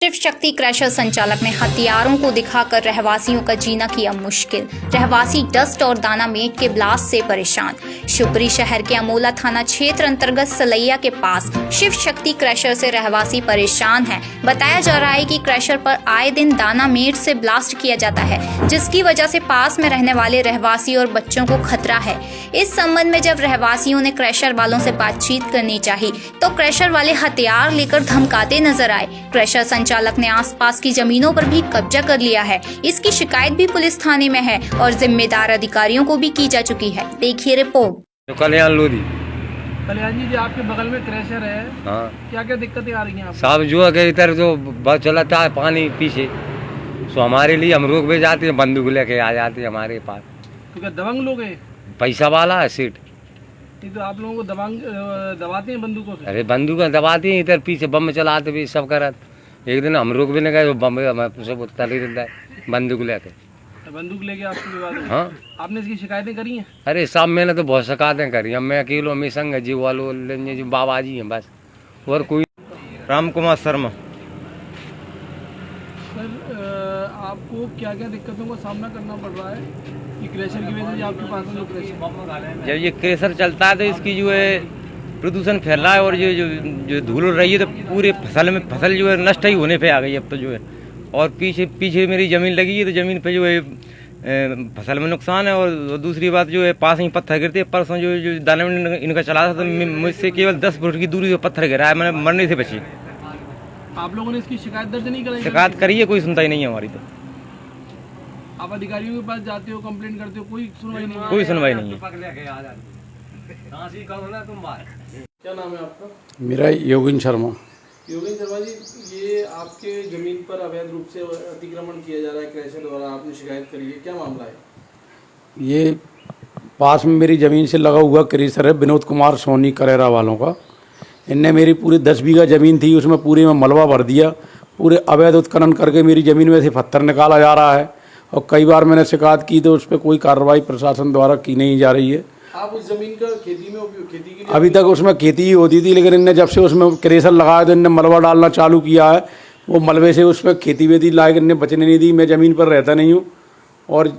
Shiv Shakti crusher संचालक ने हथियारों को दिखाकर रहवासियों का जीना किया मुश्किल। रहवासी डस्ट और दाना मेट के ब्लास्ट से परेशान। शिवपुरी शहर के अमोला थाना क्षेत्र अंतर्गत सलैया के पास शिव शक्ति क्रशर से रहवासी परेशान हैं। बताया जा रहा है कि क्रशर पर आए दिन दाना मेट से ब्लास्ट किया जाता है, जिसकी वजह से पास में रहने वाले रहवासी और बच्चों को खतरा है। इस संबंध में जब रहवासियों ने क्रशर वालों से बातचीत करनी चाहिए तो क्रशर वाले हथियार लेकर धमकाते नजर आए। क्रशर संचालक ने आसपास की जमीनों पर भी कब्जा कर लिया है। इसकी शिकायत भी पुलिस थाने में है और जिम्मेदार अधिकारियों को भी की जा चुकी है। देखिए रिपोर्ट। कल्याण लोधी। कल्याण जी, आपके बगल में क्रशर है, हाँ, क्या क्या दिक्कतें आ रही हैं आपको? साहब जो है इधर जो बस चलाता है पानी पीछे, तो हमारे लिए हम रोक भी जाते हैं, बंदूक लेके आ जाते हैं हमारे पास। तो क्या दबंग लोग हैं? पैसा वाला है सीट। ये तो आप लोगों को दबाते हैं बंदूकों से? अरे बंदूक दबाती हैं, इधर पीछे बम चलाते भी सब करत। एक दिन हम रोक भी नहीं गए, बम सब तले रहता है बंदूक लेके। बंदूक लेके आपको विवाद है? हाँ, आपने इसकी शिकायतें करी हैं? अरे साहब मैंने तो बहुत शिकायतें करी। अब मैं अकेलो में संग जी वालो जी बाबा जी हैं बस, और कोई। राम कुमार शर्मा। सर, आपको क्या क्या दिक्कतों का सामना करना पड़ रहा है कि क्रशर की वजह से आपके पास में जो क्रशर? जब ये क्रेशर चलता है तो इसकी जो है प्रदूषण फैल रहा है, और ये जो धूल उड़ रही है तो पूरे फसल जो है नष्ट ही होने पे आ गई अब तो जो है। और पीछे मेरी ज़मीन लगी है तो ज़मीन पे जो है फसल में नुकसान है। और दूसरी बात जो है पास ही पत्थर गिरते हैं। परसों जो दाने में इनका चला था तो मुझसे केवल 10 फुट की दूरी पर पत्थर गिरा है, मैंने मरने से बची। आप लोगों ने इसकी शिकायत दर्ज नहीं कराई? शिकायत करी है, कोई सुनता ही नहीं है हमारी। तो आप अधिकारियों के पास जाते हो, कंप्लेंट करते हो, कोई सुनवाई नहीं? कोई सुनवाई नहीं है। क्या नाम है आपका? मेरा योगिन शर्मा। योगेंद्र शर्मा जी, ये आपके जमीन पर अवैध रूप से अतिक्रमण किया जा रहा है क्रशर द्वारा, आपने शिकायत करी है, क्या मामला है? ये पास में मेरी ज़मीन से लगा हुआ क्रेशर है, विनोद कुमार सोनी करेरा वालों का। इनने मेरी पूरी 10 बीघा ज़मीन थी, उसमें पूरी में मलबा भर दिया। पूरे अवैध उत्खनन करके मेरी ज़मीन में से पत्थर निकाला जा रहा है। और कई बार मैंने शिकायत की तो उस पर कोई कार्रवाई प्रशासन द्वारा की नहीं जा रही है। आप उस जमीन का खेती के लिए? अभी तक उसमें खेती ही होती थी, लेकिन इनने जब से उसमें क्रेशर लगाया तो इनने मलबा डालना चालू किया है। वो मलबे से उसमें खेती वेती लायक इनने बचने नहीं दी। मैं ज़मीन पर रहता नहीं हूँ और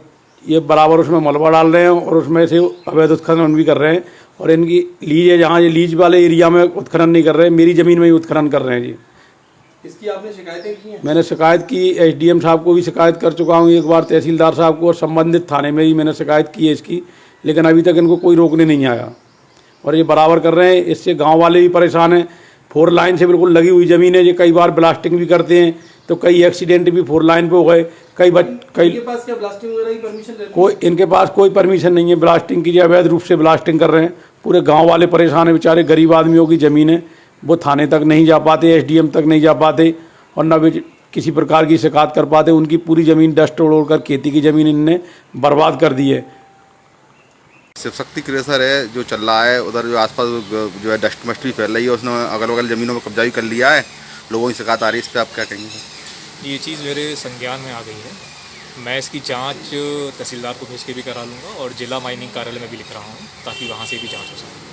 ये बराबर उसमें मलबा डाल रहे हैं और उसमें से अवैध उत्खनन भी कर रहे हैं। और इनकी लीज है, जहाँ ये लीज वाले एरिया में उत्खनन नहीं कर रहे हैं, मेरी ज़मीन में ही उत्खनन कर रहे हैं जी। इसकी आपने शिकायतें की हैं? मैंने शिकायत की, एसडीएम साहब को भी शिकायत कर चुका हूँ, एक बार तहसीलदार साहब को, और संबंधित थाने में भी मैंने शिकायत की है इसकी, लेकिन अभी तक इनको कोई रोकने नहीं आया। और ये बराबर कर रहे हैं, इससे गांव वाले भी परेशान हैं। 4 लाइन से बिल्कुल लगी हुई ज़मीन है, ये कई बार ब्लास्टिंग भी करते हैं, तो कई एक्सीडेंट भी 4 लाइन पे हो गए। कई इनके पास क्या ब्लास्टिंग वगैरह की परमिशन रहती है? कोई इनके पास कोई परमिशन नहीं है ब्लास्टिंग की। अवैध रूप से ब्लास्टिंग कर रहे हैं। पूरे गांव वाले परेशान हैं, बेचारे गरीब आदमियों की ज़मीन है, वो थाने तक नहीं जा पाते, एसडीएम तक नहीं जा पाते, और न भी किसी प्रकार की शिकायत कर पाते। उनकी पूरी ज़मीन डस्ट उड़ कर खेती की ज़मीन इनने बर्बाद कर दी है। शिव शक्ति क्रशर है जो चल रहा है, उधर जो आसपास जो है डस्ट मस्ट भी फैल रही है, उसने अगल बगल ज़मीनों में कब्जा भी कर लिया है। लोगों की शिकायत आ रही है, इस पर आप क्या कहेंगे? ये चीज़ मेरे संज्ञान में आ गई है। मैं इसकी जांच तहसीलदार को भेज के भी करा लूँगा और जिला माइनिंग कार्यालय में भी लिख रहा हूँ ताकि वहाँ से भी जांच हो सके।